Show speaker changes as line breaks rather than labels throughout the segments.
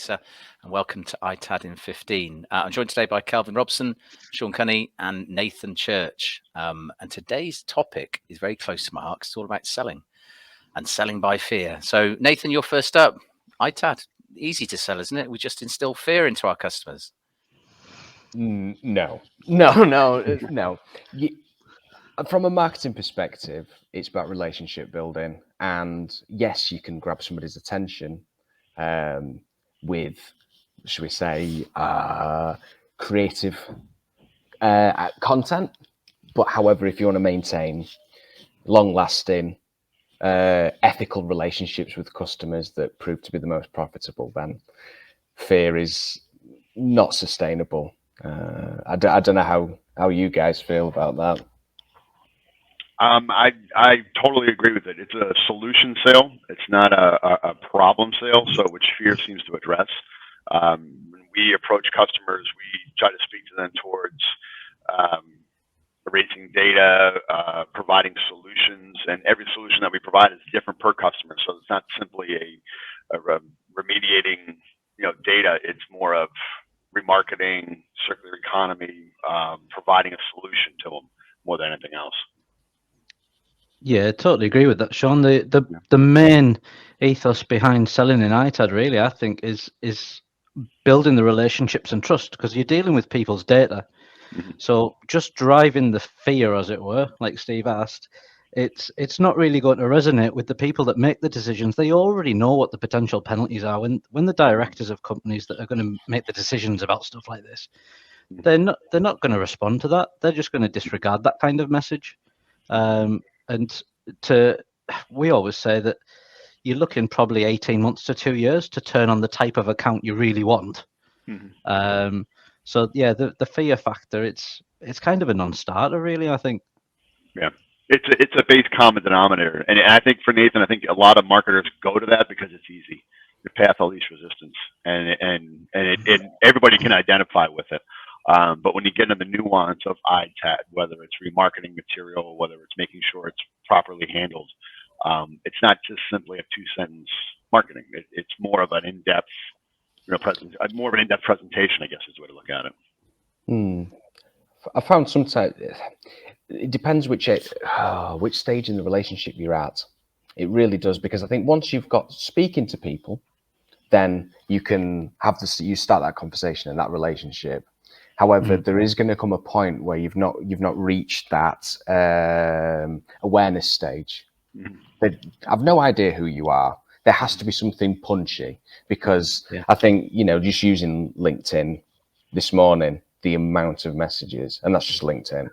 ADISA, and welcome to itadinfifteen. I'm joined today by Calvin Robson, Sean Cunny, and Nathan Church. And today's topic is very close to my heart. It's all about selling and selling by fear. So, Nathan, you're first up. ITAD, easy to sell, isn't it? We just instill fear into our customers.
No. From a marketing perspective, it's about relationship building. And yes, you can grab somebody's attention with, should we say, creative content. But however, if you want to maintain long-lasting, ethical relationships with customers that prove to be the most profitable, then fear is not sustainable. I don't know how you guys feel about that.
I totally agree with it. It's a solution sale. It's not a problem sale, so which fear seems to address. When we approach customers, we try to speak to them towards erasing data, providing solutions, and every solution that we provide is different per customer. So it's not simply a remediating, data. It's more of remarketing, circular economy, providing a solution to them more than anything else.
Yeah, I totally agree with that, Sean. The main ethos behind selling in ITAD, really, I think, is building the relationships and trust, because you're dealing with people's data. Mm-hmm. So just driving the fear, as it were, like Steve asked, it's not really going to resonate with the people that make the decisions. They already know what the potential penalties are. When the directors of companies that are going to make the decisions about stuff like this, they're not going to respond to that. They're just going to disregard that kind of message. We always say that you're looking probably 18 months to 2 years to turn on the type of account you really want. Mm-hmm. So yeah, the fear factor, it's kind of a non-starter, really, I think.
Yeah, it's a base common denominator, and I think for Nathan, I think a lot of marketers go to that because it's easy, the path of least resistance, and everybody can identify with it. But when you get into the nuance of ITAD, whether it's remarketing material, whether it's making sure it's properly handled, it's not just simply a two-sentence marketing. It's more of an in-depth, more of an in-depth presentation, I guess, is the way to look at it.
I found sometimes it depends which stage in the relationship you're at. It really does, because I think once you've got speaking to people, then you can you start that conversation and that relationship. However, there is going to come a point where you've not reached that awareness stage. I've no idea who you are. There has to be something punchy, because I think, just using LinkedIn this morning, the amount of messages, and that's just LinkedIn.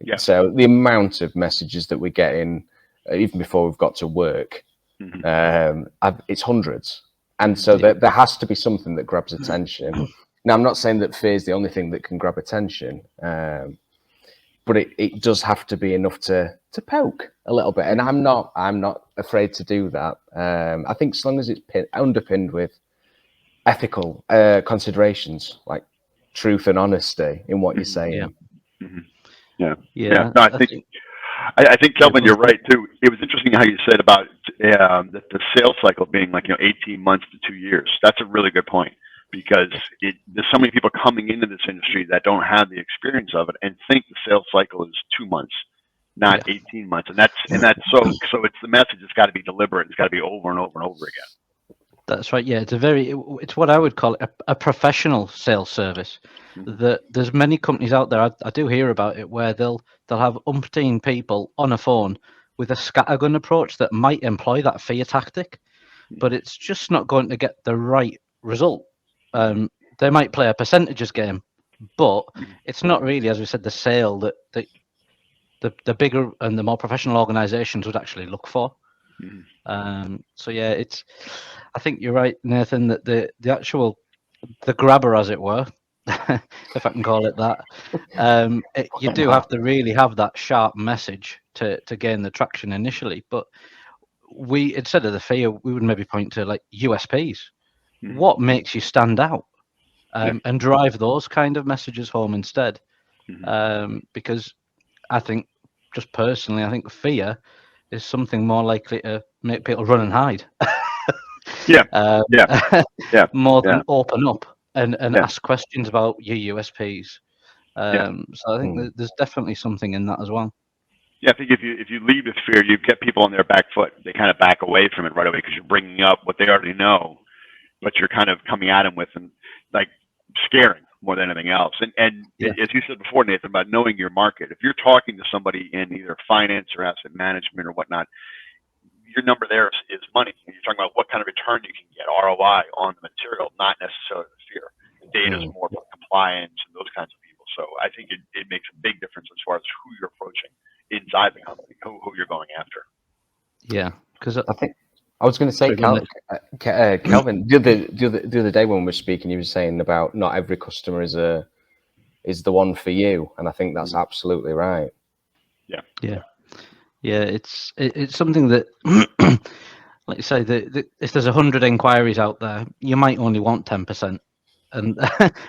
Yeah. So the amount of messages that we're getting, even before we've got to work, it's hundreds. And so there has to be something that grabs attention. Now, I'm not saying that fear is the only thing that can grab attention, but it does have to be enough to poke a little bit. And I'm not afraid to do that. I think as long as it's underpinned with ethical considerations, like truth and honesty in what you're saying.
Yeah. No, I think Kelvin, you're right too. It was interesting how you said about the sales cycle being like 18 months to 2 years. That's a really good point, because there's so many people coming into this industry that don't have the experience of it and think the sales cycle is 2 months, not 18 months. And that's so it's the message. It's got to be deliberate. It's got to be over and over and over again.
That's right. Yeah, it's what I would call a professional sales service. There's many companies out there, I do hear about it, where they'll have umpteen people on a phone with a scattergun approach that might employ that fear tactic, but it's just not going to get the right result. They might play a percentages game, but it's not really, as we said, the sale that the bigger and the more professional organizations would actually look for.
Mm-hmm.
So yeah, I think you're right, Nathan, that the grabber, as it were, if I can call it that, you do have to really have that sharp message to gain the traction initially. But we, instead of the fear, we would maybe point to like USPs.
Mm-hmm.
What makes you stand out?
Yeah.
And drive those kind of messages home instead.
Mm-hmm.
Because I think, just personally, I think fear is something more likely to make people run and hide.
Yeah. Yeah. Yeah.
More
Yeah.
than open up and
Yeah.
ask questions about your USPs. So I think there's definitely something in that as well.
Yeah, I think if you lead with fear, you get people on their back foot. They kind of back away from it right away because you're bringing up what they already know, but you're kind of coming at them with and like scaring more than anything else. And as you said before, Nathan, about knowing your market. If you're talking to somebody in either finance or asset management or whatnot, your number there is money. And you're talking about what kind of return you can get, ROI on the material, not necessarily the fear. The data is more about compliance and those kinds of people. So I think it makes a big difference as far as who you're approaching inside the company, who you're going after.
Yeah, because
I think I was going to say, Kelvin, the other day when we were speaking, you were saying about not every customer is the one for you, and I think that's absolutely right.
Yeah. It's something that, like you say, if there's 100 inquiries out there, you might only want 10%, and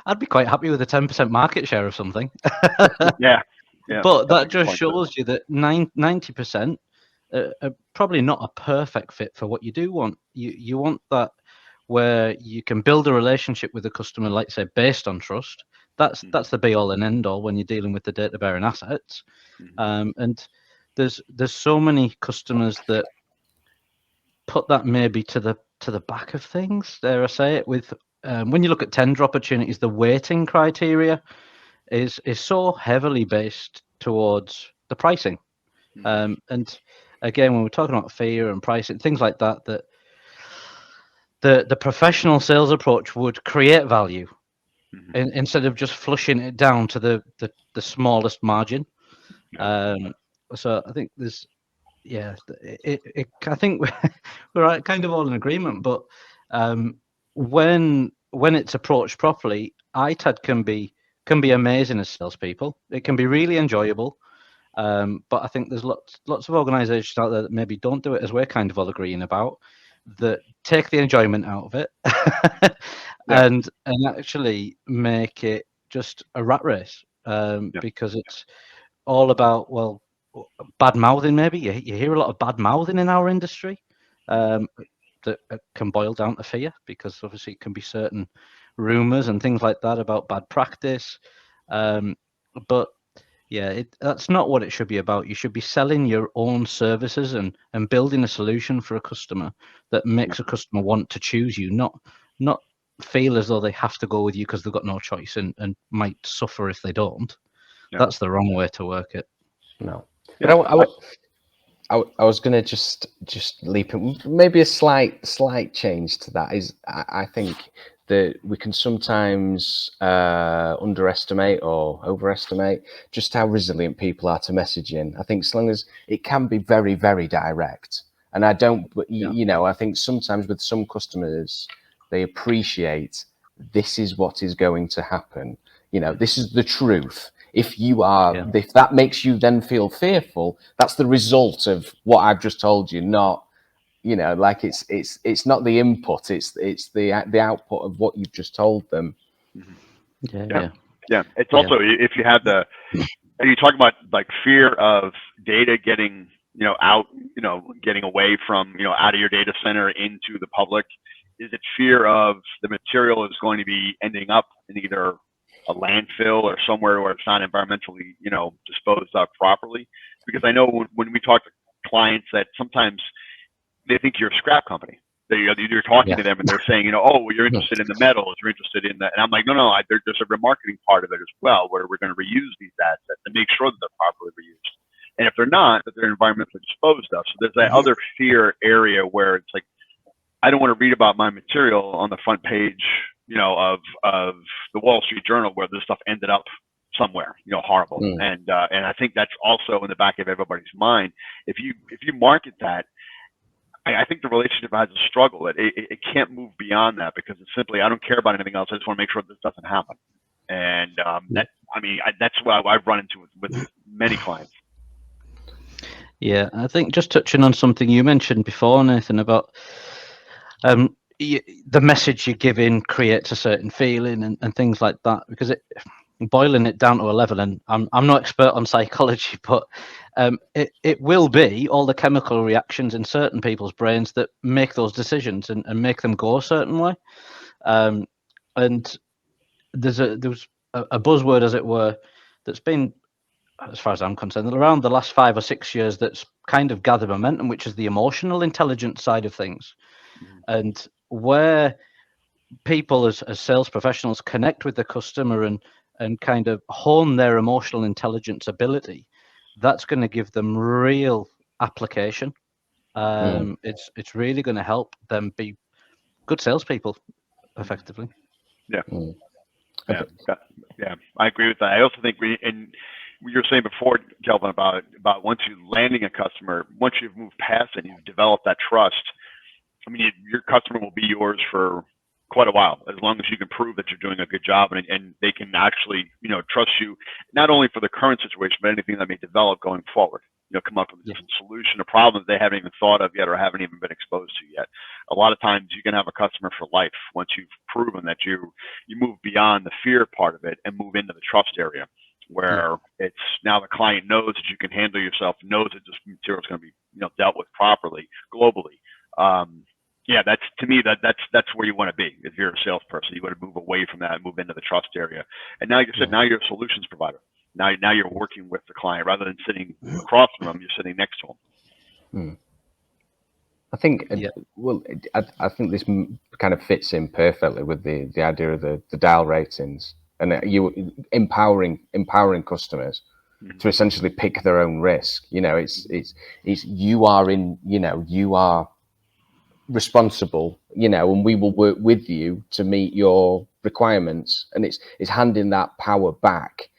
I'd be quite happy with a 10% market share of something.
Yeah.
But that just shows you that 90% are probably not a perfect fit for what you do want. You want that where you can build a relationship with a customer, like say, based on trust. That's the be all and end all when you're dealing with the data bearing assets. And there's so many customers that put that maybe to the back of things. Dare I say it? With when you look at tender opportunities, the weighting criteria is so heavily based towards the pricing. And again, when we're talking about fear and pricing, things like that, that the professional sales approach would create value instead of just flushing it down to the smallest margin. So I think there's, I think we're kind of all in agreement. But when it's approached properly, ITAD can be amazing as salespeople. It can be really enjoyable. But I think there's lots of organisations out there that maybe don't do it as we're kind of all agreeing about, that take the enjoyment out of it and actually make it just a rat race, because it's all about, well, bad mouthing. Maybe you hear a lot of bad mouthing in our industry, that can boil down to fear, because obviously it can be certain rumours and things like that about bad practice, but yeah, that's not what it should be about. You should be selling your own services and building a solution for a customer that makes a customer want to choose you, not feel as though they have to go with you because they've got no choice and might suffer if they don't. That's the wrong way to work it.
No, but I was going to just leap in. Maybe a slight change to that is I think that we can sometimes underestimate or overestimate just how resilient people are to messaging. I think as long as it can be very, very direct, and I don't, you know, I think sometimes with some customers, they appreciate this is what is going to happen. You know, this is the truth. If you are, if that makes you then feel fearful, that's the result of what I've just told you, not, you know, like it's not the input, it's the output of what you've just told them.
It's also, if you have are you talking about like fear of data getting, out, getting away from, out of your data center into the public? Is it fear of the material is going to be ending up in either a landfill or somewhere where it's not environmentally, disposed of properly? Because I know when we talk to clients that sometimes they think you're a scrap company. You're talking to them and they're saying, oh, you're interested in the metals, you're interested in that. And I'm like, no, there's a remarketing part of it as well, where we're going to reuse these assets and make sure that they're properly reused. And if they're not, that they're environmentally disposed of. So there's that other fear area where it's like, I don't want to read about my material on the front page, of the Wall Street Journal where this stuff ended up somewhere, horrible. And I think that's also in the back of everybody's mind. If you market that, I think the relationship has a struggle. It can't move beyond that, because it's simply, I don't care about anything else. I just want to make sure this doesn't happen. And that's what I've run into with many clients.
Yeah, I think just touching on something you mentioned before, Nathan, about the message you give in creates a certain feeling and things like that, because boiling it down to a level, and I'm not expert on psychology, but it will be all the chemical reactions in certain people's brains that make those decisions and make them go a certain way. And there was a buzzword, as it were, that's been, as far as I'm concerned, around the last 5 or 6 years, that's kind of gathered momentum, which is the emotional intelligence side of things. And where people as sales professionals connect with the customer and kind of hone their emotional intelligence ability, that's going to give them real application. It's really going to help them be good salespeople, effectively.
Yeah. Yeah, I agree with that. I also think and you were saying before, Kelvin, about once you landing a customer, once you've moved past it, you've developed that trust. I mean, your customer will be yours for quite a while, as long as you can prove that you're doing a good job, and they can actually, trust you, not only for the current situation, but anything that may develop going forward. Come up with a different solution, a problem that they haven't even thought of yet or haven't even been exposed to yet. A lot of times you can have a customer for life once you've proven that you move beyond the fear part of it and move into the trust area, where it's now the client knows that you can handle yourself, knows that this material is going to be dealt with properly globally. That's, to me, that's where you want to be. If you're a salesperson, you want to move away from that and move into the trust area. And now, like I said, now you're a solutions provider. Now you're working with the client rather than sitting across from them. You're sitting next to them.
I think, I think this kind of fits in perfectly with the idea of the dial ratings, and you empowering customers to essentially pick their own risk. It's you are responsible, and we will work with you to meet your requirements, and it's handing that power back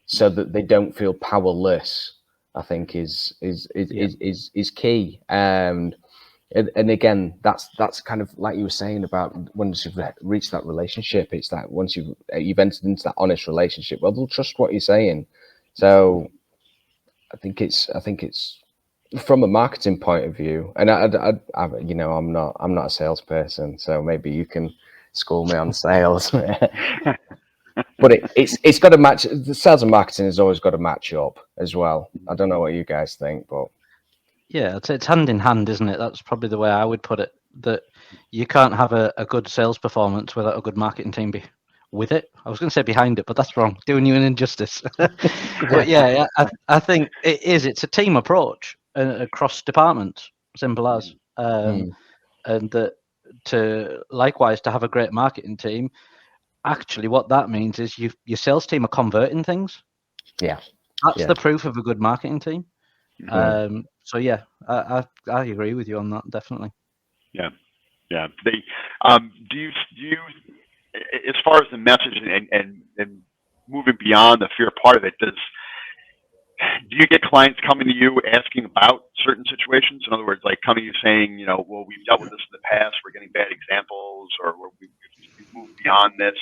so that they don't feel powerless. I think is key. And again, that's kind of like you were saying about once you've reached that relationship, it's that once you've entered into that honest relationship, well, they'll trust what you're saying. So I think it's from a marketing point of view, and I'm not a salesperson, so maybe you can school me on sales. But it's got to match. The sales and marketing has always got to match up as well. I don't know what you guys think, but
yeah, it's hand in hand, isn't it? That's probably the way I would put it. That you can't have a good sales performance without a good marketing team with it. I was going to say behind it, but that's wrong. Doing you an injustice. But yeah, I think it's a team approach across departments. Simple as. And that likewise to have a great marketing team. Actually, what that means is your sales team are converting things.
Yeah,
that's the proof of a good marketing team. So yeah, I agree with you on that, definitely.
Yeah. They do you as far as the message and moving beyond the fear part of it, do you get clients coming to you asking about certain situations? In other words, like coming to you saying, well, we've dealt with this in the past, we're getting bad examples, or we've moved beyond this.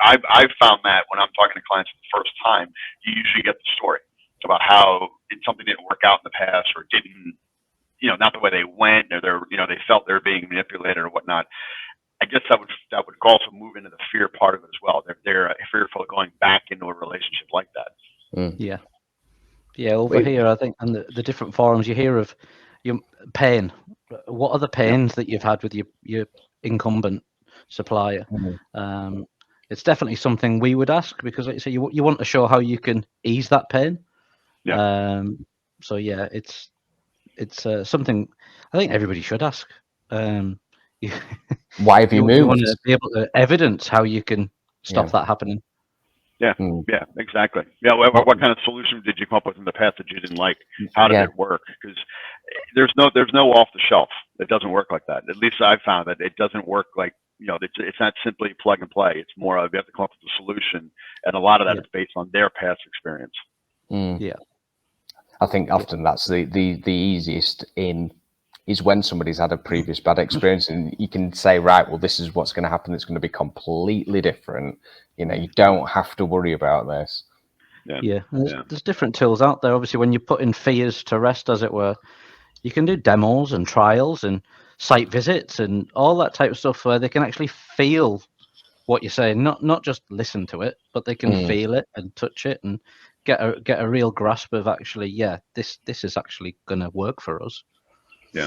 I've found that when I'm talking to clients for the first time, you usually get the story about how something didn't work out in the past, or didn't, not the way they went, or they felt they were being manipulated or whatnot. I guess that would also move into the fear part of it as well. They're fearful of going back into a relationship like that.
Yeah. Over here, I think, and the different forums you hear of your pain. What are the pains that you've had with your incumbent supplier? It's definitely something we would ask, because, like you say, you want to show how you can ease that pain. So yeah, it's something I think everybody should ask.
Why have you moved?
You want to be able to evidence how you can stop that happening.
Yeah, exactly. Yeah, what kind of solution did you come up with in the past that you didn't like? How did it work? Because there's no off the shelf. It doesn't work like that. At least I've found that it doesn't work like it's not simply plug and play. It's more of you have to come up with a solution, and a lot of that is based on their past experience.
Yeah.
I think often that's the easiest in is when somebody's had a previous bad experience and you can say, right, well, this is what's going to happen. It's going to be completely different. You don't have to worry about this.
Yeah. There's different tools out there. Obviously, when you put in fears to rest, as it were, you can do demos and trials and site visits and all that type of stuff where they can actually feel what you're saying, not just listen to it, but they can feel it and touch it and get a real grasp of actually, this is actually going to work for us.
Yeah,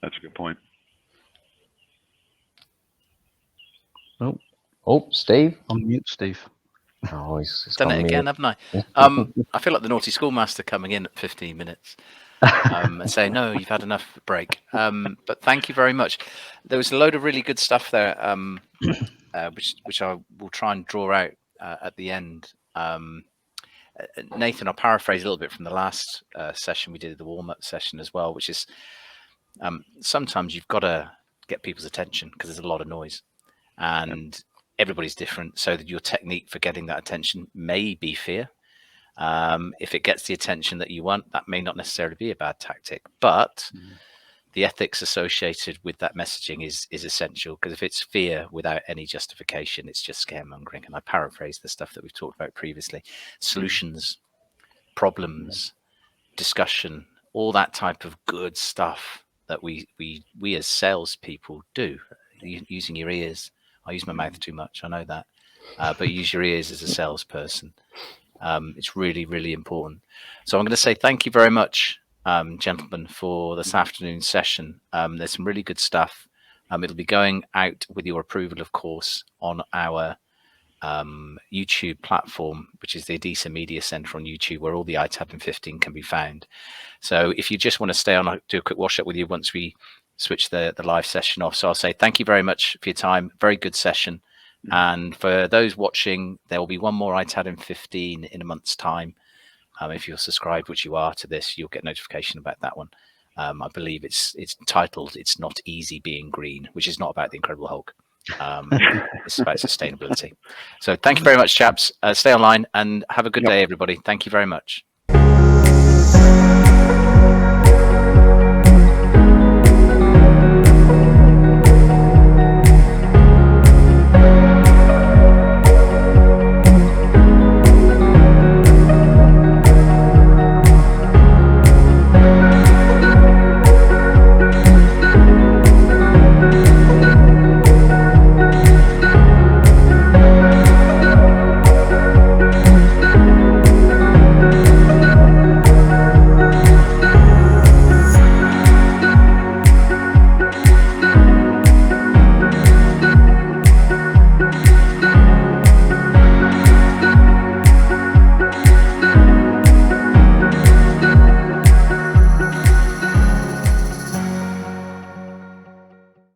that's a good point.
Oh, Steve.
Unmute Steve.
Oh, he's
done it again, haven't I? I feel like the naughty schoolmaster coming in at 15 minutes and saying, no, you've had enough break. But thank you very much. There was a load of really good stuff there, which I will try and draw out at the end. Nathan, I'll paraphrase a little bit from the last session we did, the warm-up session as well, which is sometimes you've got to get people's attention because there's a lot of noise and everybody's different. So that your technique for getting that attention may be fear. If it gets the attention that you want, that may not necessarily be a bad tactic, but the ethics associated with that messaging is essential, because if it's fear without any justification, it's just scaremongering. And I paraphrase the stuff that we've talked about previously: solutions, problems, discussion, all that type of good stuff that we as salespeople do, using your ears. I use my mouth too much, I know that, but use your ears as a salesperson. It's really, really important. So I'm going to say thank you very much, gentlemen, for this afternoon's session. There's some really good stuff. It'll be going out with your approval, of course, on our YouTube platform, which is the ADISA Media Center on YouTube, where all the itadinfifteen can be found. So if you just want to stay on, I'll do a quick wash up with you once we switch the live session off. So I'll say thank you very much for your time. Very good session. And for those watching, there will be one more itadinfifteen in a month's time. If you're subscribed, which you are, to this, you'll get notification about that one. I believe it's titled "It's Not Easy Being Green," which is not about the Incredible Hulk. It's about sustainability. So thank you very much, chaps. Stay online and have a good day, everybody. Thank you very much.